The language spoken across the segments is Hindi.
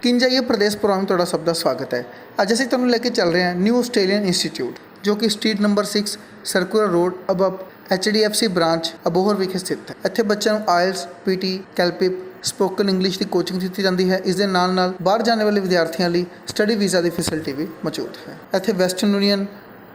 किंजाइए प्रदेश प्रोग्राम में ਤੁਹਾਡਾ ਸਭ ਦਾ ਸਵਾਗਤ ਹੈ। ਅੱਜ ਅਸੀਂ ਤੁਹਾਨੂੰ ਲੈ ਕੇ ਚੱਲ ਰਹੇ ਹਾਂ ਨਿਊ ਆਸਟ੍ਰੇਲੀਅਨ ਇੰਸਟੀਚਿਊਟ ਜੋ ਕਿ street number 6 circular road above HDFC branch Abohar ਵਿਖੇ ਸਥਿਤ ਹੈ। ਇੱਥੇ ਬੱਚਿਆਂ ਨੂੰ ਆਇਲਸ PT ਕੈਲਪਿਪ ਸਪੋਕਨ ਇੰਗਲਿਸ਼ ਦੀ ਕੋਚਿੰਗ ਦਿੱਤੀ ਜਾਂਦੀ ਹੈ। ਇਸ ਦੇ ਨਾਲ ਬਾਹਰ ਜਾਣ ਵਾਲੇ ਵਿਦਿਆਰਥੀਆਂ ਲਈ ਸਟੱਡੀ ਵੀਜ਼ਾ ਦੀ ਫੈਸਿਲਿਟੀ ਵੀ ਮੌਜੂਦ ਹੈ। ਇੱਥੇ western union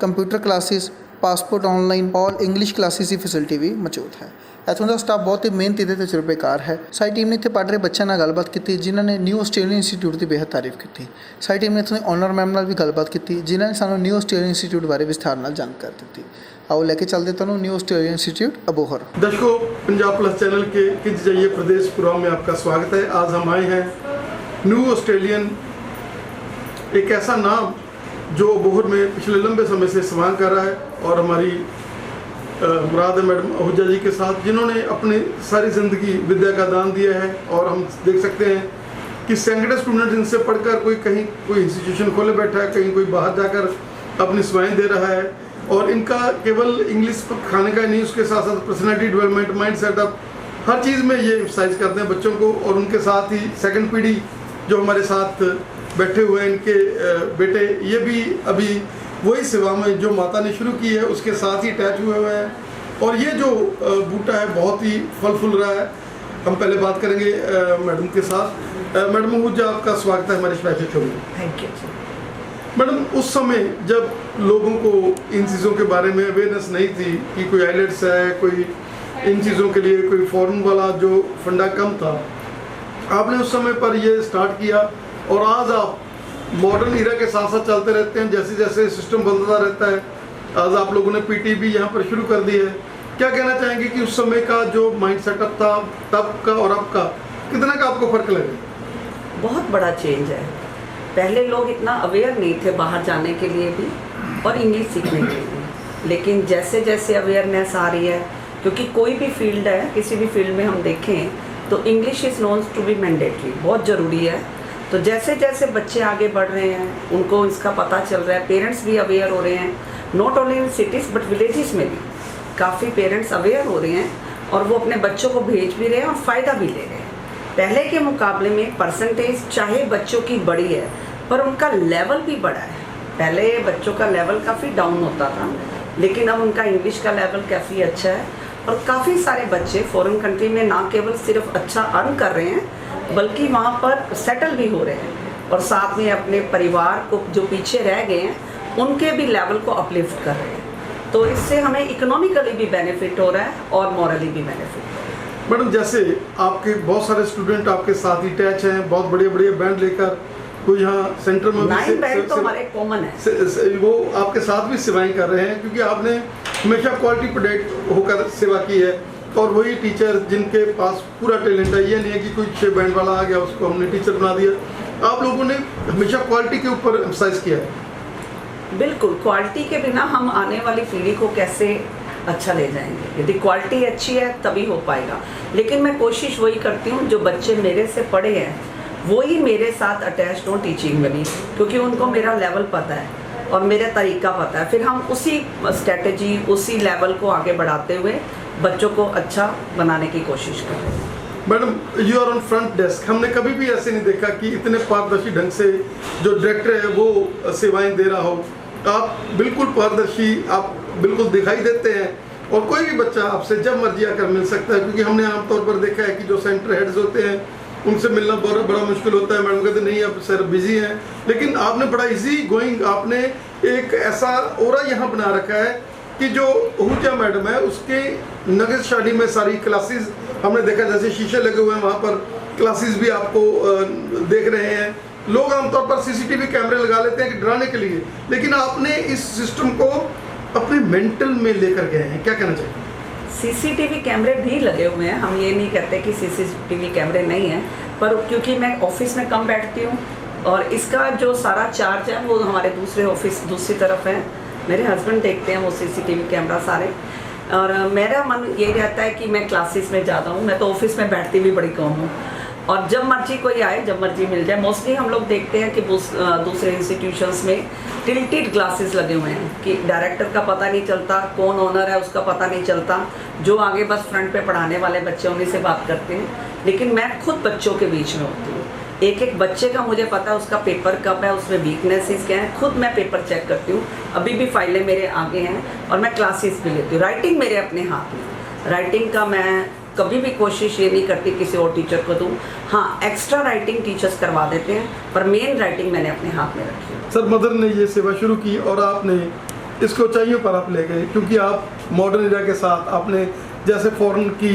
computer classes passport online all English classes की फैसिलिटी भी मौजूद है। इतों का स्टाफ बहुत ही मेहनती ते तजुर्बेकार है। साडी टीम ने इत्थे पढ़ रहे बच्चों नाल गलबात की जिन्होंने न्यू आस्ट्रेलियन इंस्टीट्यूट की बेहद तारीफ की। साडी टीम ने इत्थों ऑनर मैम नाल भी गलबात की जिन्होंने सानू न्यू आस्ट्रेलियन इंस्टीट्यूट बारे विस्तार नाल जानकारी दी। आओ लेके चलते तुहानू न्यू आस्ट्रेलियन इंस्टीट्यूट अबोहर। दर्शकों, पंजाब प्लस चैनल के किंज जाइए प्रदेश प्रोग्राम में आपका स्वागत है। आज हम आए हैं न्यू आस्ट्रेलियन, एक ऐसा नाम जो अबोहर में पिछले लंबे समय से सेवाएं कर रहा है और हमारी मुराद है मैडम आहूजा जी के साथ, जिन्होंने अपनी सारी ज़िंदगी विद्या का दान दिया है। और हम देख सकते हैं कि सैकड़ों स्टूडेंट इनसे पढ़कर कोई कहीं कोई इंस्टीट्यूशन खोले बैठा है, कहीं कोई बाहर जाकर अपनी सेवाएं दे रहा है। और इनका केवल इंग्लिश खाने का नहीं, उसके साथ साथ पर्सनैलिटी डेवलपमेंट, माइंड सेटअप, हर चीज़ में ये एम्फसाइज करते हैं बच्चों को। और उनके साथ ही सेकंड पीढ़ी जो हमारे साथ बैठे हुए हैं, इनके बेटे, ये भी अभी वही सेवा में जो माता ने शुरू की है उसके साथ ही अटैच हुए हुए हैं। और ये जो बूटा है बहुत ही फल फूल रहा है। हम पहले बात करेंगे मैडम के साथ। मैडम आहूजा, आपका स्वागत है हमारे स्पेशल शो में। Thank you. मैडम, उस समय जब लोगों को इन चीज़ों के बारे में अवेयरनेस नहीं थी कि कोई आइलेट्स है, कोई इन चीज़ों के लिए कोई फॉरेन वाला जो फंडा कम था, आपने उस समय पर ये स्टार्ट किया और आज आप मॉडर्न ईरा के साथ साथ चलते रहते हैं। जैसे जैसे सिस्टम बदलता रहता है, आज आप लोगों ने PT भी यहाँ पर शुरू कर दी है। क्या कहना चाहेंगे कि उस समय का जो माइंड सेटअप था तब का और अब का, कितना का आपको फ़र्क लगे? बहुत बड़ा चेंज है। पहले लोग इतना अवेयर नहीं थे बाहर जाने के लिए भी और इंग्लिश सीखने के लिए, लेकिन जैसे जैसे अवेयरनेस आ रही है, क्योंकि कोई भी फील्ड है, किसी भी फील्ड में हम देखें तो English is known to be mandatory, बहुत ज़रूरी है। तो जैसे जैसे बच्चे आगे बढ़ रहे हैं, उनको इसका पता चल रहा है, पेरेंट्स भी अवेयर हो रहे हैं, not only in cities but villages में भी काफ़ी पेरेंट्स अवेयर हो रहे हैं और वो अपने बच्चों को भेज भी रहे हैं और फ़ायदा भी ले रहे हैं। पहले के मुकाबले में परसेंटेज चाहे बच्चों की बड़ी है पर उनका लेवल भी बढ़ा है। पहले बच्चों का लेवल काफ़ी डाउन होता था, लेकिन अब उनका इंग्लिश का लेवल काफ़ी अच्छा है और काफ़ी सारे बच्चे फॉरेन कंट्री में ना केवल सिर्फ अच्छा अर्न कर रहे हैं बल्कि वहाँ पर सेटल भी हो रहे हैं और साथ में अपने परिवार को जो पीछे रह गए हैं उनके भी लेवल को अपलिफ्ट कर रहे हैं। तो इससे हमें इकोनॉमिकली भी बेनिफिट हो रहा है और मॉरली भी बेनिफिट हो रहा है। मैडम, जैसे आपके बहुत सारे स्टूडेंट आपके साथ ही अटैच हैं, बहुत बढ़िया बढ़िया बैंड लेकर, कोई यहाँ सेंटर में 9 बैंड तो हमारे कॉमन है, वो आपके साथ भी सेवाएं कर रहे हैं, क्योंकि आपने हमेशा क्वालिटी प्रोडक्ट होकर सेवा की है। और वही टीचर जिनके पास पूरा टैलेंट है, ये नहीं है कि कोई 6 बैंड वाला आ गया उसको हमने टीचर बना दिया। आप लोगों ने हमेशा क्वालिटी के ऊपर एम्फसाइज किया है। बिल्कुल, क्वालिटी के बिना हम आने वाली पीढ़ी को कैसे अच्छा ले जाएंगे? यदि क्वालिटी अच्छी है तभी हो पाएगा। लेकिन मैं कोशिश वही करती हूँ, जो बच्चे मेरे से पढ़े हैं वही मेरे साथ अटैच हो टीचिंग में भी, क्योंकि उनको मेरा लेवल पता है और मेरा तरीका पता है। फिर हम उसी स्ट्रेटजी, उसी लेवल को आगे बढ़ाते हुए बच्चों को अच्छा बनाने की कोशिश कर रहे हैं। Madam, you are on front desk, हमने कभी भी ऐसे नहीं देखा कि इतने पारदर्शी ढंग से जो डायरेक्टर है वो सेवाएं दे रहा हो। आप बिल्कुल पारदर्शी, आप बिल्कुल दिखाई देते हैं और कोई भी बच्चा आपसे जब मर्जी आकर मिल सकता है। क्योंकि हमने आमतौर पर देखा है कि जो सेंटर हेड्स होते हैं उनसे मिलना बहुत बड़ा मुश्किल होता है। मैडम कहते नहीं, अब सर बिजी हैं, लेकिन आपने बड़ा इजी गोइंग, आपने एक ऐसा ओरा यहाँ बना रखा है कि जो आहूजा मैडम है उसके नगरशाली में सारी क्लासेस हमने देखा, जैसे शीशे लगे हुए हैं वहाँ पर क्लासेस भी आपको देख रहे हैं। लोग आमतौर पर CCTV कैमरे लगा लेते हैं कि डराने के लिए, लेकिन आपने इस सिस्टम को अपने मेंटल में लेकर गए हैं, क्या कहना चाहिए? CCTV कैमरे भी लगे हुए हैं, हम ये नहीं कहते कि CCTV कैमरे नहीं हैं, पर क्योंकि मैं ऑफिस में कम बैठती हूँ और इसका जो सारा चार्ज है वो हमारे दूसरे ऑफिस दूसरी तरफ है, मेरे हस्बैंड देखते हैं वो CCTV कैमरा सारे। और मेरा मन ये रहता है कि मैं क्लासेस में ज़्यादा हूँ, मैं तो ऑफिस में बैठती भी बड़ी कम हूँ और जब मर्जी कोई आए, जब मर्जी मिल जाए। मोस्टली हम लोग देखते हैं कि दूसरे इंस्टीट्यूशंस में टिल्टेड ग्लासेस लगे हुए हैं कि डायरेक्टर का पता नहीं चलता, कौन ओनर है उसका पता नहीं चलता, जो आगे बस फ्रंट पे पढ़ाने वाले बच्चे उन्हीं से बात करते हैं। लेकिन मैं खुद बच्चों के बीच में होती हूँ, एक एक बच्चे का मुझे पता है उसका पेपर कब है, उसमें वीकनेसेस क्या है। खुद मैं पेपर चेक करती हूँ, अभी भी फाइलें मेरे आगे हैं और मैं क्लासेस भी लेती हूँ। राइटिंग मेरे अपने हाथ में, राइटिंग का मैं कभी भी कोशिश ये नहीं करती किसी और टीचर को दूँ। हाँ, एक्स्ट्रा राइटिंग टीचर्स करवा देते हैं, पर मेन राइटिंग मैंने अपने हाथ में रखी है। सर, मदर ने ये सेवा शुरू की और आपने इसको ऊंचाइयों पर आप ले गए, क्योंकि आप मॉडर्न एरिया के साथ आपने जैसे फॉरेन की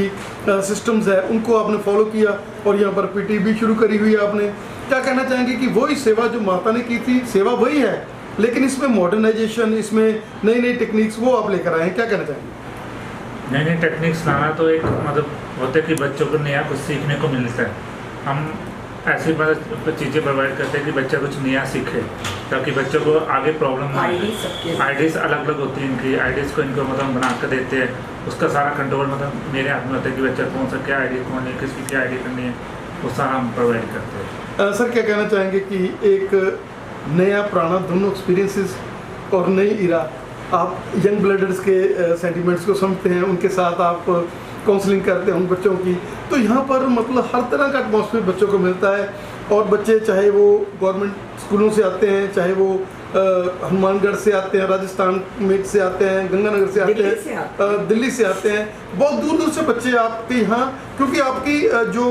सिस्टम्स है उनको आपने फॉलो किया और यहाँ पर पीटी भी शुरू करी हुई है आपने। क्या कहना चाहेंगे कि वही सेवा जो माता ने की थी, सेवा वही है, लेकिन इसमें मॉडर्नाइजेशन, इसमें नई नई टेक्निक्स वो आप लेकर आए हैं, क्या कहना चाहेंगे? नई नई टेक्निक्स लाना तो एक मतलब होता है कि बच्चों को नया कुछ सीखने को मिलता है। हम ऐसी चीज़ें प्रोवाइड करते हैं कि बच्चा कुछ नया सीखे, ताकि बच्चों को आगे प्रॉब्लम ना आए। आईडीज़ अलग अलग होती हैं इनकी, आईडीज़ को इनको मतलब बना कर देते हैं, उसका सारा कंट्रोल मतलब मेरे हाथ में होता है कि बच्चा कौन सा क्या आईडी कौन है, किसकी क्या आईडी करनी है, वो सारा हम प्रोवाइड करते हैं। सर, क्या कहना चाहेंगे कि एक नया पुराना दोनों एक्सपीरियंसेस और नई इरा, आप यंग ब्लडर्स के सेंटिमेंट्स को समझते हैं, उनके साथ आप काउंसलिंग करते हैं उन बच्चों की, तो यहाँ पर मतलब हर तरह का एटमॉस्फेयर बच्चों को मिलता है। और बच्चे चाहे वो गवर्नमेंट स्कूलों से आते हैं, चाहे वो हनुमानगढ़ से आते हैं, राजस्थान में से आते हैं, गंगानगर से आते हैं, दिल्ली से आते हैं, बहुत दूर दूर से बच्चे आपके यहाँ, क्योंकि आपकी जो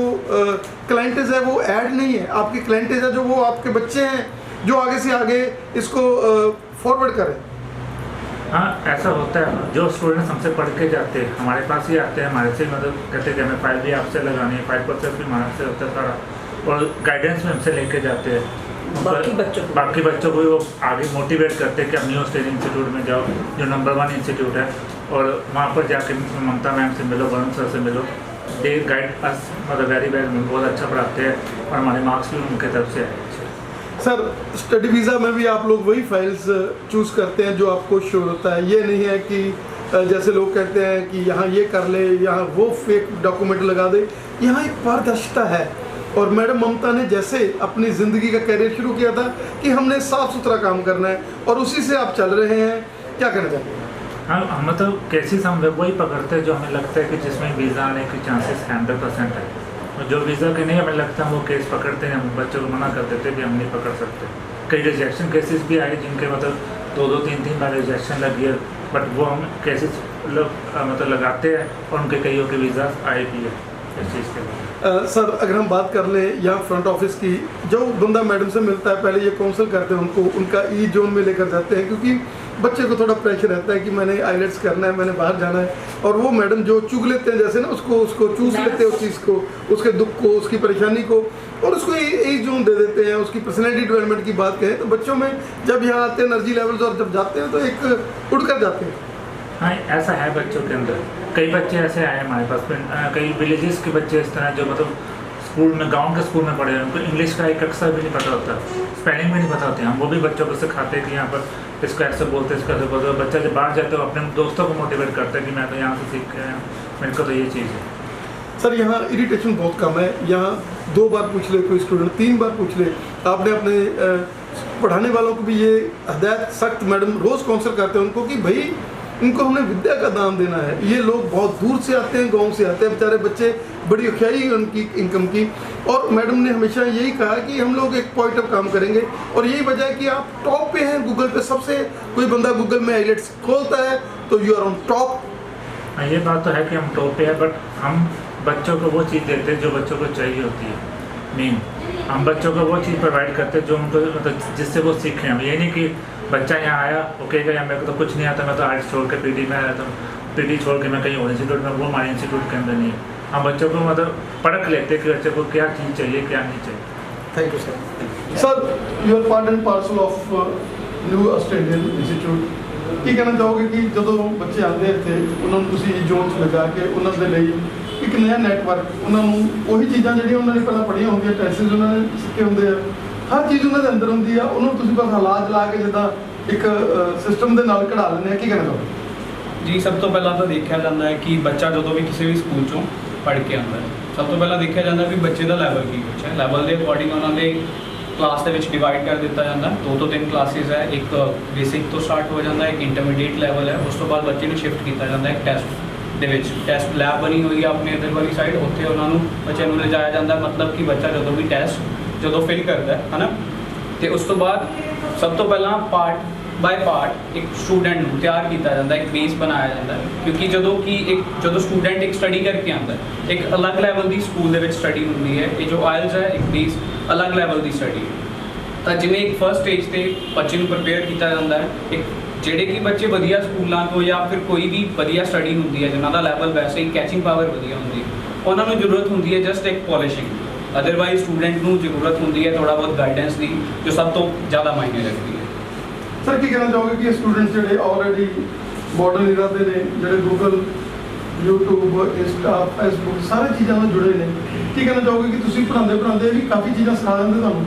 क्लाइंटेज है वो ऐड नहीं है, आपकी क्लाइंटेज है जो वो आपके बच्चे हैं जो आगे से आगे इसको फॉरवर्ड करें। हाँ, ऐसा होता है। जो स्टूडेंट्स हमसे पढ़ के जाते हैं हमारे पास ही आते हैं, हमारे से मतलब कहते हैं कि हमें फाइल भी आपसे लगानी है, फाइल प्रोसेस भी हमारे से होता है सारा, और गाइडेंस में हमसे लेके जाते हैं। बाकी बच्चों को भी वो आगे मोटिवेट करते हैं कि आप न्यू ऑस्ट्रेलियन इंस्टीट्यूट में जाओ, जो नंबर 1 इंस्टीट्यूट है, और वहाँ पर जाके ममता मैम से मिलो, वरुण सर से मिलो। दे गाइड अस मतलब वेरी वेल, बहुत अच्छा पढ़ाते हैं और हमारे मार्क्स भी उनके तरफ से आए। सर, स्टडी वीज़ा में भी आप लोग वही फाइल्स चूज़ करते हैं जो आपको श्योर होता है, ये नहीं है कि जैसे लोग कहते हैं कि यहाँ ये कर ले, यहाँ वो फेक डॉक्यूमेंट लगा दे। यहाँ एक पारदर्शिता है, और मैडम ममता ने जैसे अपनी ज़िंदगी का करियर शुरू किया था कि हमने साफ़ सुथरा काम करना है, और उसी से आप चल रहे हैं। क्या कहना चाहेंगे? हाँ, हम मतलब केसेस हम वही पकड़ते हैं जो हमें लगता है कि जिसमें वीज़ा आने के चांसेस 100% है, और जो वीज़ा के नहीं हमें लगता है वो केस पकड़ते हैं। हम बच्चों को मना कर देते हैं कि हम नहीं पकड़ सकते। कई रिजेक्शन केसेस भी आए जिनके मतलब 2-2, 3-3 बार रिजेक्शन लगी है, बट वो हम केसेस मतलब लगाते हैं और उनके कईयों के वीज़ा आए भी है इस चीज़ के लिए। सर, अगर हम बात कर लें यहाँ फ्रंट ऑफिस की, जो बंदा मैडम से मिलता है पहले ये काउंसिल करते हैं उनको, उनका ई जोन में लेकर जाते हैं, क्योंकि बच्चे को थोड़ा प्रेशर रहता है कि मैंने आईलेट्स करना है, मैंने बाहर जाना है, और वो मैडम जो चुग लेते हैं जैसे ना, उसको चूस लेते हैं, उस चीज़ को, उसके दुख को, उसकी परेशानी को, और उसको ई जोन दे देते हैं। उसकी पर्सनैलिटी डेवलपमेंट की बात करें तो बच्चों में जब यहाँ आते हैं एनर्जी लेवल्स, और जब जाते हैं तो एक उड़ कर जाते हैं। हाँ, ऐसा है बच्चों के अंदर। कई बच्चे ऐसे आए हमारे पास, कई विलेजेस के बच्चे इस तरह जो मतलब स्कूल में, गांव के स्कूल में पढ़े हैं, उनको इंग्लिश का एक अक्षर भी नहीं पता होता, स्पेलिंग भी नहीं पता होती। हम वो भी बच्चों को सिखाते हैं कि यहाँ पर इसको ऐसे बोलते, इसको ऐसे बोलते। बच्चा जब बाहर जाते हो अपने दोस्तों को मोटिवेट करते हैं कि मैं तो यहाँ से सीख के आया हूँ, मेरे को तो ये चीज़ है। सर, यहाँ इरिटेशन बहुत कम है। यहाँ 2 बार पूछ ले कोई स्टूडेंट, 3 बार पूछ ले। आपने अपने पढ़ाने वालों को भी ये हदायत सख्त मैडम रोज़ काउंसिल करते हैं उनको कि भाई इनको हमने विद्या का दान देना है। ये लोग बहुत दूर से आते हैं, गांव से आते हैं, बेचारे बच्चे, बड़ी औखियाई है उनकी इनकम की, और मैडम ने हमेशा यही कहा कि हम लोग एक पॉइंट ऑफ काम करेंगे, और यही वजह है कि आप टॉप पे हैं गूगल पे। सबसे कोई बंदा गूगल में आईलेट्स खोलता है तो यू आर ऑन टॉप। ये बात तो है कि हम टॉप पे है, बट हम बच्चों को वो चीज़ देते हैं जो बच्चों को चाहिए होती है। मेन हम बच्चों को वो चीज़ प्रोवाइड करते हैं जो उनको मतलब जिससे वो सीखें। हम ये नहीं कि बच्चा यहाँ आया ओके या मेरे को तो कुछ नहीं आता, मैं तो आर्ट्स छोड़ के पीटी में आया था, पीटी छोड़ के मैं कहीं और इंस्टीट्यूट में, वो हमारे इंस्टीट्यूट के अंदर नहीं है। हम बच्चों को मतलब परख लेते हैं कि बच्चे को क्या चीज़ चाहिए क्या नहीं चाहिए। Thank you sir. Sir, you are part and parcel of new Australian institute. ਕੀ ਕਹਿਣਾ ਚਾਹੋਗੇ ਕਿ ਜਦੋਂ ਬੱਚੇ ਆਉਂਦੇ ਇੱਥੇ ਉਹਨਾਂ ਨੂੰ ਤੁਸੀਂ ਜ਼ੋਨ 'ਚ ਲਗਾ ਕੇ ਉਹਨਾਂ ਦੇ ਲਈ ਇੱਕ ਨਵਾਂ ਨੈਟਵਰਕ, ਉਹਨਾਂ ਨੂੰ ਉਹੀ ਚੀਜ਼ਾਂ ਜਿਹੜੀਆਂ ਉਹਨਾਂ ਨੇ ਪਹਿਲਾਂ ਪੜ੍ਹੀਆਂ ਹੁੰਦੀਆਂ, ਟੈਸਟ ਉਹਨਾਂ ਨੇ ਸਿੱਖੇ ਹੁੰਦੇ ਆ, ਹਰ ਚੀਜ਼ ਉਹਨਾਂ ਦੇ ਅੰਦਰ ਹੁੰਦੀ ਆ, ਉਹਨੂੰ ਤੁਸੀਂ ਬਸ ਹਾਲਾਤ ਲਾ ਕੇ ਜਿੱਦਾਂ ਇੱਕ ਸਿਸਟਮ ਦੇ ਨਾਲ ਕਢਾ ਲੈਂਦੇ ਆ। ਕੀ ਕਹਿਣਾ ਚਾਹੋਗੇ? ਜੀ, ਸਭ ਤੋਂ ਪਹਿਲਾਂ ਤਾਂ ਦੇਖਿਆ ਜਾਂਦਾ ਹੈ ਕਿ ਬੱਚਾ ਜਦੋਂ ਵੀ ਕਿਸੇ ਵੀ ਸਕੂਲ 'ਚੋਂ ਪੜ੍ਹ ਕੇ ਆਉਂਦਾ ਹੈ, ਸਭ ਤੋਂ ਪਹਿਲਾਂ ਦੇਖਿਆ ਜਾਂਦਾ ਵੀ ਬੱਚੇ ਦਾ ਲੈਵਲ ਕੀ ਕੁਛ ਹੈ। ਲੈਵਲ ਦੇ ਅਕੋਰਡਿੰਗ ਉਹਨਾਂ ਦੇ ਕਲਾਸ ਦੇ ਵਿੱਚ ਡਿਵਾਈਡ ਕਰ ਦਿੱਤਾ ਜਾਂਦਾ। 2 ਤੋਂ 3 ਕਲਾਸਿਸ ਹੈ। ਇੱਕ ਬੇਸਿਕ ਤੋਂ ਸਟਾਰਟ ਹੋ ਜਾਂਦਾ, ਇੱਕ ਇੰਟਰਮੀਡੀਏਟ ਲੈਵਲ ਹੈ। ਉਸ ਤੋਂ ਬਾਅਦ ਬੱਚੇ ਨੂੰ ਸ਼ਿਫਟ ਕੀਤਾ ਜਾਂਦਾ ਇੱਕ ਟੈਸਟ ਦੇ ਵਿੱਚ। ਟੈਸਟ ਲੈਬ ਬਣੀ ਹੋਈ ਹੈ ਆਪਣੇ ਇੱਧਰ ਵਾਲੀ ਸਾਈਡ, ਉੱਥੇ ਉਹਨਾਂ ਨੂੰ ਬੱਚੇ ਨੂੰ ਲਿਜਾਇਆ ਜਾਂਦਾ। ਮਤਲਬ ਕਿ ਬੱਚਾ ਜਦੋਂ ਵੀ ਟੈਸਟ ਜਦੋਂ ਫਿਲ ਕਰਦਾ ਹੈ ਨਾ, ਤੇ ਉਸ ਤੋਂ ਬਾਅਦ ਸਭ ਤੋਂ ਪਹਿਲਾਂ ਪਾਰਟ ਬਾਏ ਪਾਰਟ ਇੱਕ ਸਟੂਡੈਂਟ ਨੂੰ ਤਿਆਰ ਕੀਤਾ ਜਾਂਦਾ, ਇੱਕ ਬੇਸ ਬਣਾਇਆ ਜਾਂਦਾ ਹੈ। ਕਿਉਂਕਿ ਜਦੋਂ ਸਟੂਡੈਂਟ ਇੱਕ ਸਟੱਡੀ ਕਰਕੇ ਆਉਂਦਾ, ਇੱਕ ਅਲੱਗ ਲੈਵਲ ਦੀ ਸਕੂਲ ਦੇ ਵਿੱਚ ਸਟੱਡੀ ਹੁੰਦੀ ਹੈ। ਇਹ ਜੋ ਆਇਲਸ ਹੈ, ਇੱਕ ਬੇਸ ਅਲੱਗ ਲੈਵਲ ਦੀ ਸਟੱਡੀ ਹੈ। ਤਾਂ ਜਿਵੇਂ ਇੱਕ ਫਸਟ ਸਟੇਜ ਤੇ ਬੱਚੇ ਨੂੰ ਪ੍ਰਪੇਅਰ ਕੀਤਾ ਜਾਂਦਾ ਹੈ, ਇੱਕ ਜਿਹੜੇ ਕਿ ਬੱਚੇ ਵਧੀਆ ਸਕੂਲਾਂ ਤੋਂ ਜਾਂ ਫਿਰ ਕੋਈ ਵੀ ਵਧੀਆ ਸਟੱਡੀ ਹੁੰਦੀ ਹੈ ਜਿਨ੍ਹਾਂ ਦਾ ਲੈਵਲ ਵੈਸੇ ਹੀ ਕੈਚਿੰਗ ਪਾਵਰ ਵਧੀਆ ਹੁੰਦੀ ਹੈ, ਉਹਨਾਂ ਨੂੰ ਜ਼ਰੂਰਤ ਹੁੰਦੀ ਹੈ ਜਸਟ ਇੱਕ ਪੋਲਿਸ਼ਿੰਗ। ਅਦਰਵਾਈਜ਼ ਸਟੂਡੈਂਟ ਨੂੰ ਜ਼ਰੂਰਤ ਹੁੰਦੀ ਹੈ ਥੋੜਾ ਬਹੁਤ ਗਾਈਡੈਂਸ ਦੀ, ਜੋ ਸਭ ਤੋਂ ਜ਼ਿਆਦਾ ਮਾਇਨੇ ਰੱਖਦੀ ਹੈ। ਸਰ ਕੀ ਕਹਿਣਾ ਚਾਹੋਗੇ ਕਿ ਸਟੂਡੈਂਟਸ ਜਿਹੜੇ ਆਲਰੇਡੀ ਮਾਡਰਨ ਏਰਾ ਦੇ ਨੇ, ਜਿਹੜੇ ਗੂਗਲ, YouTube, ਇੰਸਟਾ, ਫੇਸਬੁੱਕ ਸਾਰੇ ਚੀਜ਼ਾਂ ਨਾਲ ਜੁੜੇ ਨੇ, ਕੀ ਕਹਿਣਾ ਚਾਹੋਗੇ ਕਿ ਤੁਸੀਂ ਪੜ੍ਹਾਉਂਦੇ ਵੀ ਕਾਫੀ ਚੀਜ਼ਾਂ ਸਿਖਾ ਦਿੰਦੇ ਤੁਹਾਨੂੰ?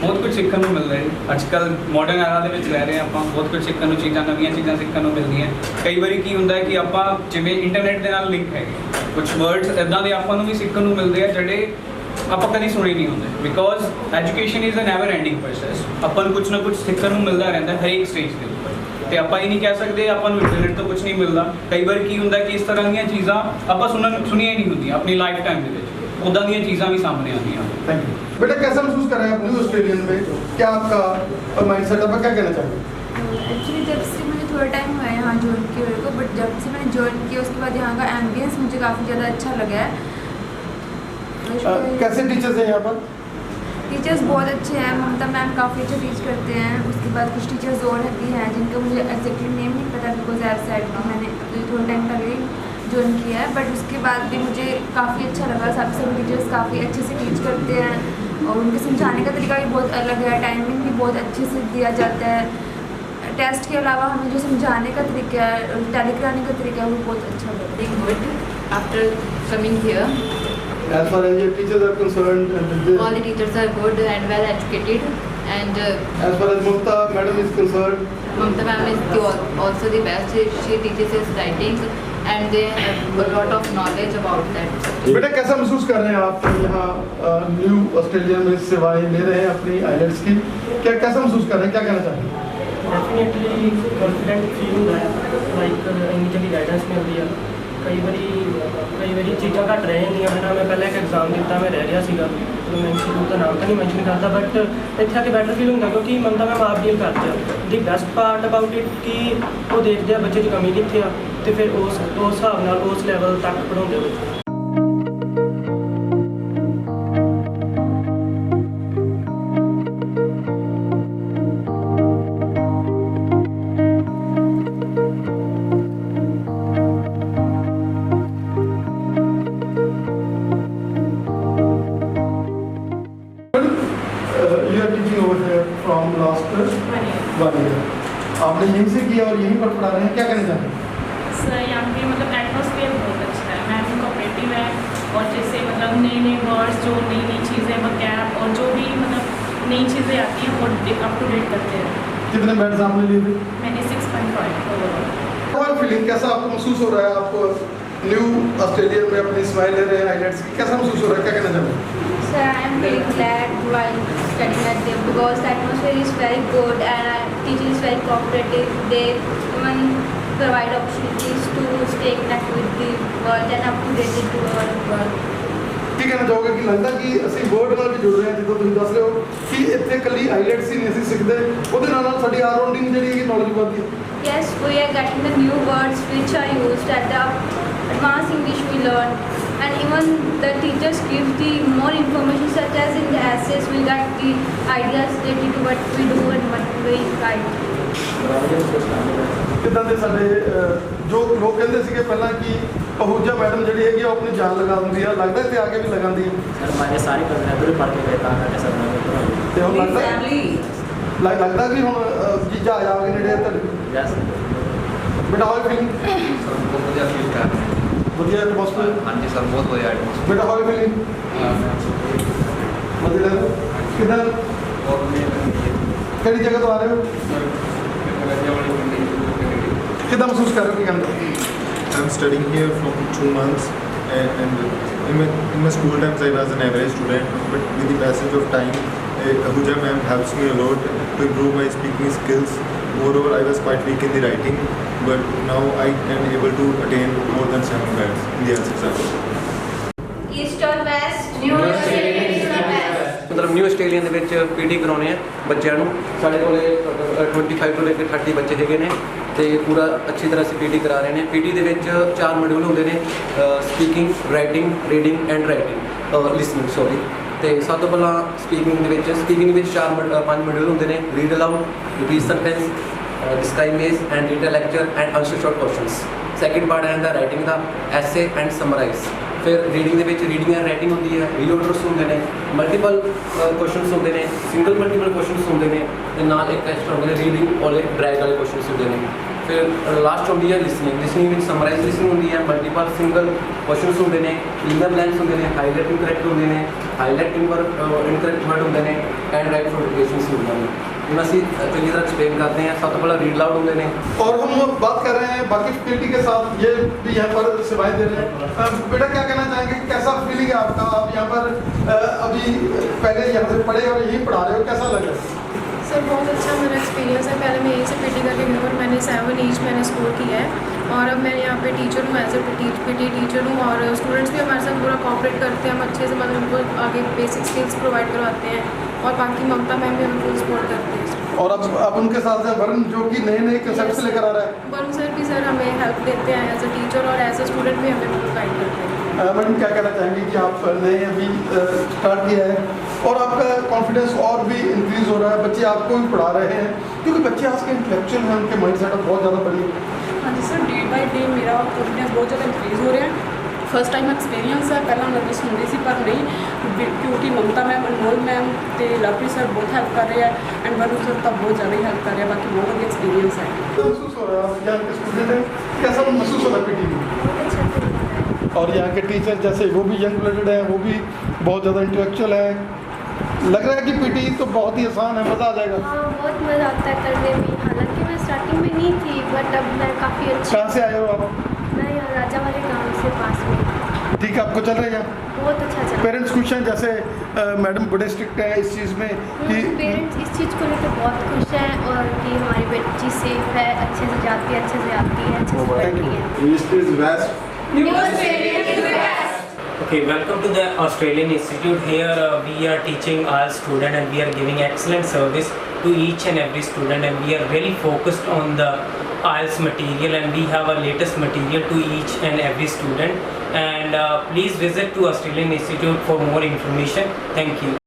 ਬਹੁਤ ਕੁਝ ਸਿੱਖਣ ਨੂੰ ਮਿਲਦਾ ਹੈ। ਅੱਜ ਕੱਲ੍ਹ ਮਾਡਰਨ ਐਰਾ ਦੇ ਵਿੱਚ ਰਹਿ ਰਹੇ ਹਾਂ ਆਪਾਂ, ਬਹੁਤ ਕੁਝ ਸਿੱਖਣ ਨੂੰ, ਨਵੀਆਂ ਚੀਜ਼ਾਂ ਸਿੱਖਣ ਨੂੰ ਮਿਲਦੀਆਂ। ਕਈ ਵਾਰੀ ਕੀ ਹੁੰਦਾ ਹੈ ਕਿ ਆਪਾਂ ਜਿਵੇਂ ਇੰਟਰਨੈਟ ਦੇ ਨਾਲ ਲਿੰਕ ਹੈਗੇ, ਕੁਝ ਵਰਡਸ ਇੱਦਾਂ ਦੇ ਆਪਾਂ ਨੂੰ ਵੀ ਸਿੱਖਣ ਨੂੰ ਮਿਲਦੇ ਆ ਜਿਹੜੇ ਆਪਾਂ ਕਦੀ ਸੁਣੇ ਨਹੀਂ ਹੁੰਦੇ। Because education is a never ending process. ਆਪਾਂ ਨੂੰ ਕੁਝ ਨਾ ਕੁਝ ਸਿੱਖਣ ਨੂੰ ਮਿਲਦਾ ਰਹਿੰਦਾ ਹਰੇਕ ਸਟੇਜ ਦੇ ਉੱਪਰ, ਤੇ ਆਪਾਂ ਇਹ ਨਹੀਂ ਕਹਿ ਸਕਦੇ ਆਪਾਂ ਨੂੰ ਇੰਟਰਨੈਟ ਤੋਂ ਕੁਝ ਨਹੀਂ ਮਿਲਦਾ। ਕਈ ਵਾਰ ਕੀ ਹੁੰਦਾ ਕਿ ਇਸ ਤਰ੍ਹਾਂ ਦੀਆਂ ਚੀਜ਼ਾਂ ਆਪਾਂ ਸੁਣੀਆਂ ਹੀ ਨਹੀਂ ਹੁੰਦੀਆਂ ਆਪਣੀ ਲਾਈਫ ਟਾਈਮ ਦੇ ਵਿੱਚ, ਉੱਦਾਂ ਦੀਆਂ ਚੀਜ਼ਾਂ ਵੀ ਸਾਹਮਣੇ आती हैं। थैंक यू बेटा, कैसा महसूस कर रहे हैं आप न्यू ऑस्ट्रेलियन में? क्या आपका माइंड सेट है, क्या कहना चाहेंगे? एक्चुअली जब से मुझे थोड़ा टाइम हुआ है यहाँ ज्वाइन किए हुए को, बट जब से मैंने ज्वाइन किया उसके बाद यहाँ का एम्बियंस मुझे काफ़ी ज़्यादा अच्छा लगा है। कैसे टीचर्स हैं यहाँ पर? टीचर्स बहुत अच्छे हैं, ममता मैम काफ़ी अच्छा टीच करते हैं। उसके बाद कुछ टीचर्स और भी हैं जिनका मुझे एग्जैक्टली नेम नहीं पता, बिकॉज आई सेड कि मैंने अभी थोड़ा टाइम पहले ज्वाइन किया है, बट उसके बाद भी मुझे काफ़ी अच्छा लगा। सभी टीचर्स काफ़ी अच्छे से टीच करते हैं और उनके समझाने का तरीका भी बहुत अलग है, टाइमिंग भी बहुत अच्छे से दिया जाता है। टेस्ट के अलावा हमें जो समझाने का तरीका है, टैली कराने का तरीका है, वो बहुत अच्छा लगता है। Good after coming here. As far as your teachers are concerned, All the teachers are good and well educated, and as far as Mamta madam is concerned, Mamta ma'am is also the best. She teaches us writing, and they have a lot of knowledge about that. बेटा कैसा महसूस कर रहे हैं आप यहाँ न्यू ऑस्ट्रेलिया में सेवाएं ले रहे हैं अपनी आइलेट्स की? क्या कैसा महसूस कर रहे हैं, क्या कहना चाहेंगे? डेफिनेटली कॉन्फिडेंट फील होता है, लाइक इन्नी जल्दी गाइडेंस मिलती है। कई बारी चीज़ा घट रही नहीं है। मैं पहले एक एग्जाम दिता, मैं रह रहा सीगा, तो मैं इंस्टीट्यूट का नाम तो नहीं मैंशन करता, बट इतने आके बैटर फील होता क्योंकि ममता मैम आप डील करते हैं। The best part about it कि वो देखते हैं बच्चे की कमी कितने आ, तो फिर उस हिसाब नाल उस लैवल तक पढ़ाते बच्चे। You are teaching over here from last 1 year. आपने यहीं से किया और यहीं पर पढ़ा रहे हैं, क्या कहना चाहेंगे? सर यहाँ पे मतलब एटमॉस्फेयर बहुत अच्छा है, मैम कोऑपरेटिव है, और जैसे मतलब नए वर्ड्स, जो नई चीज़ें वकैब और जो भी मतलब नई चीज़ें आती हैं वो अप टू डेट करते हैं। कितने बैट्स आपने लिए थे? मैंने 6.5 ओवरऑल। फीलिंग कैसा आपको महसूस हो रहा है? आप न्यू ऑस्ट्रेलिया में अपनी स्माइल ले रहे हैं आइलेट्स की, कैसा महसूस हो रहा है, क्या कहना चाहेंगे? Sir, I am very glad while studying at them because the atmosphere is very good and teaching is very cooperative. They even provide opportunities to stay connected with the world and up to date to our world. ਕੀ ਕਹਿਣਾ ਚਾਹੋਗੇ ਕਿ ਲੱਗਦਾ ਕਿ ਅਸੀਂ ਵਰਡ ਨਾਲ ਵੀ ਜੁੜ ਰਹੇ ਹਾਂ, ਜਿੱਦਾਂ ਤੁਸੀਂ ਦੱਸ ਰਹੇ ਹੋ ਕਿ ਇੱਥੇ ਇਕੱਲੀ ਆਈਲੈਟਸ ਹੀ ਨਹੀਂ ਅਸੀਂ ਸਿੱਖਦੇ, ਉਹਦੇ ਨਾਲ ਸਾਡੀ ਆਲਰਾਊਂਡਿੰਗ ਜਿਹੜੀ ਹੈਗੀ ਨੌਲੇਜ ਵਧਦੀ ਹੈ? Yes, we are getting the new words which are used at the advanced English we learn, and even the teachers give the more information such as in the essays we got the ideas related to what we do and what we write. ਕਿੱਦਾਂ ਦੇ ਸਾਡੇ ਜੋ ਲੋਕ ਕਹਿੰਦੇ ਸੀਗੇ ਪਹਿਲਾਂ ਕਿ ਪਹੂਜਾ ਮੈਡਮ ਜਿਹੜੀ ਹੈਗੀ ਉਹ ਆਪਣੀ ਜਾਨ ਲਗਾ ਦਿੰਦੀ ਆ, ਲੱਗਦਾ ਇੱਥੇ ਆ ਕੇ ਵੀ ਲਗਾਉਂਦੀ ਹੈ? सर हमारे सारे कज़न इधर ही पढ़ के गए, कहाँ करके सर मैं ਤੇ ਹੁਣ ਲੱਗਦਾ फैमिली ਲੱਗਦਾ ਕਿ ਹੁਣ ਜੀਜਾ ਆ ਜਾਓਗੇ ਨੇੜੇ ਤੁਹਾਡੇ? यस ਬੇਟਾ ਹਾਊ ਫੀਲਿੰਗ? बहुत बढ़िया फील कर रहे हैं। ਵਧੀਆ ਐਟਮੋਸਫੇਅਰ? हाँ जी सर, बहुत बढ़िया एटमोसफेयर। ਬੇਟਾ ਹਾਊ ਫੀਲਿੰਗ? ਵਧੀਆ ਕਿੱਦਾਂ और ਕਿਹੜੀ ਜਗ੍ਹਾ ਤੋਂ ਆ ਰਹੇ ਹੋ? ਕਿੱਦਾਂ ਮਹਿਸੂਸ ਕਰ ਰਹੇ ਹੋ, ਕੀ ਕਹਿੰਦੇ? I'm studying here from 2 months, and in my school times I was an average student, but with the passage of time, Ahuja ma'am helps me a lot to improve my speaking skills. Moreover, I was quite weak in the writing, but now I am able to attain more than 7 bands in the IELTS exam. East or west? New Australia is the best. ਮਤਲਬ ਨਿਊ ਆਸਟ੍ਰੇਲੀਆ ਦੇ ਵਿੱਚ ਪੀਟੀ ਕਰਾਉਣੇ ਆ ਬੱਚਿਆਂ ਨੂੰ। ਸਾਡੇ ਕੋਲੇ 25 ਤੋਂ ਲੈ ਕੇ 30 ਬੱਚੇ ਹੈਗੇ ਨੇ ਤੇ ਪੂਰਾ ਅੱਛੀ ਤਰ੍ਹਾਂ ਅਸੀਂ ਪੀਟੀ ਕਰਾ ਰਹੇ ਨੇ। ਪੀਟੀ ਦੇ ਵਿੱਚ 4 ਮੋਡਿਊਲ ਹੁੰਦੇ ਨੇ, speaking, writing, reading and writing listening sorry. ਤੇ ਸਭ ਤੋਂ ਪਹਿਲਾਂ ਸਪੀਕਿੰਗ ਦੇ ਵਿੱਚ 5 ਮੋਡਿਊਲ ਹੁੰਦੇ ਨੇ, read allowed, repeat sentence, describe maze and read a lecture and answer short questions। Second part ਆਉਂਦਾ ਰਾਈਟਿੰਗ ਦਾ, ਐਸੇ ਐਂਡ ਸਮਰਾਈਜ਼। ਫਿਰ ਰੀਡਿੰਗ ਦੇ ਵਿੱਚ ਰੀਡਿੰਗ ਐਂਡ ਰਾਈਟਿੰਗ ਹੁੰਦੀ ਹੈ, ਰੀਲੋਡਰਸ ਹੁੰਦੇ ਨੇ, ਮਲਟੀਪਲ ਕੁਐਸਚਨਸ ਹੁੰਦੇ ਨੇ, ਸਿੰਗਲ ਮਲਟੀਪਲ ਕੁਐਸਚਨਸ ਹੁੰਦੇ ਨੇ ਤੇ ਨਾਲ ਇੱਕ ਐਕਸਟਰਾ ਹੁੰਦੇ ਨੇ ਰੀਡਿੰਗ ਵਾਲੇ ਡਰੈਗ ਵਾਲੇ ਕੁਐਸਚਨਸ ਹੁੰਦੇ ਨੇ। ਫਿਰ ਲਾਸਟ ਹੁੰਦੀ ਹੈ ਲਿਸਨਿੰਗ ਵਿੱਚ ਸਮਰਾਈਜ਼ ਲਿਸਨਿੰਗ ਹੁੰਦੀ ਹੈ, ਮਲਟੀਪਲ ਸਿੰਗਲ ਕੁਐਸਚਨਸ ਹੁੰਦੇ ਨੇ, ਇਨਰ ਬਲੈਂਕਸ ਹੁੰਦੇ ਨੇ, ਹਾਈਲਾਈਟ ਇਨਕਰੈਕਟ ਹੁੰਦੇ ਨੇ, ਹਾਈਲਾਈਟ ਇਨਕਰੈਕਟ ਵਰਡ ਹੁੰਦੇ ਨੇ ਐਂਡ ਰਾਈਟ ਨੋਟੀਫਿकेशंस ਹੁੰਦੀਆਂ ਨੇ। ਹੁਣ ਅਸੀਂ चंगी तरह एक्सप्लेन करते हैं। सब तो पहले रीड लाउड होंगे ने और हम बात कर रहे हैं बाकी फैकल्टी के साथ, ये भी यहाँ पर सेवाएं दे रहे हैं। बेटा क्या कहना चाहेंगे कि कैसा फीलिंग है आपका? आप यहाँ पर अभी पहले यहाँ से पढ़े और यहीं पढ़ा रहे हो, कैसा लग रहा है? सर बहुत अच्छा मेरा एक्सपीरियंस है। पहले मैं यहीं से पीटी करके गई और मैंने 7 ईच मैंने स्कोर किया है और अब मैं यहाँ पे टीचर हूँ, एज ए पीटी टीचर हूँ और स्टूडेंट्स भी हमारे साथ पूरा कोऑपरेट करते हैं। हम अच्छे से मतलब उनको आगे बेसिक स्किल्स प्रोवाइड करवाते हैं और बाकी ममता मैम भी उनको सपोर्ट करते हैं। और अब उनके साथ है वरुण जो कि नए नए कंसेप्ट लेकर आ रहा है। वरुण सर भी सर हमें हेल्प देते हैं एज ए टीचर और एज ए स्टूडेंट भी हमें गाइड करते हैं। मैडम क्या कहना चाहेंगे कि आप नए अभी स्टार्ट किया है और आपका कॉन्फिडेंस और भी इंक्रीज़ हो रहा है, बच्चे आपको भी पढ़ा रहे हैं क्योंकि बच्चे आज के इंटेलेक्चुअल हैं, उनके माइंड सेटअप बहुत ज़्यादा बड़ी है। हाँ जी सर, डे बाय डे मेरा कॉन्फिडेंस बहुत ज़्यादा इंक्रीज़ हो रहा है। फर्स्ट टाइम एक्सपीरियंस है, पहला नर्वस होंदी सी पर नहीं, क्योंकि ममता मैम, अनमोल मैम ते लवप्रीत सर बहुत हेल्प कर रहे हैं एंड वरुण सर तो बहुत ज़्यादा ही हेल्प कर रहे हैं। बाकी बहुत अच्छा एक्सपीरियंस है। महसूस हो रहा है आप यहाँ के स्टूडेंट हैं, कैसा महसूस हो रहा है पीटी में? और यहाँ के टीचर जैसे वो भी यंग ब्लडेड हैं, वो भी बहुत ज़्यादा इंटेलेक्चुअल है। लग रहा है कि पीटी तो बहुत ही आसान है, मज़ा आ जाएगा। हाँ बहुत मज़ा आता है करने में। हालांकि मैं स्टार्टिंग में नहीं थी बट अब मैं काफ़ी अच्छी। कहाँ से आए हो आप? मैं यहाँ राजा वाले गाँव से पास में। ठीक है, आपको चल रहा है? बहुत अच्छा चल रहा है। पेरेंट्स खुश हैं? जैसे मैडम बड़े स्ट्रिक्ट है इस चीज़ में कि पेरेंट्स इस चीज़ को लेकर बहुत खुश हैं और कि हमारी बच्ची सेफ है, अच्छे से जाती है, अच्छे से आती है, अच्छे से पढ़ती है। East is west. New Australia is best. Okay, welcome to the Australian Institute. Here we are teaching our student and we are giving excellent service to each and every student and we are really focused on the IELTS material and we have a latest material to each and every student and please visit to Australian Institute for more information. Thank you.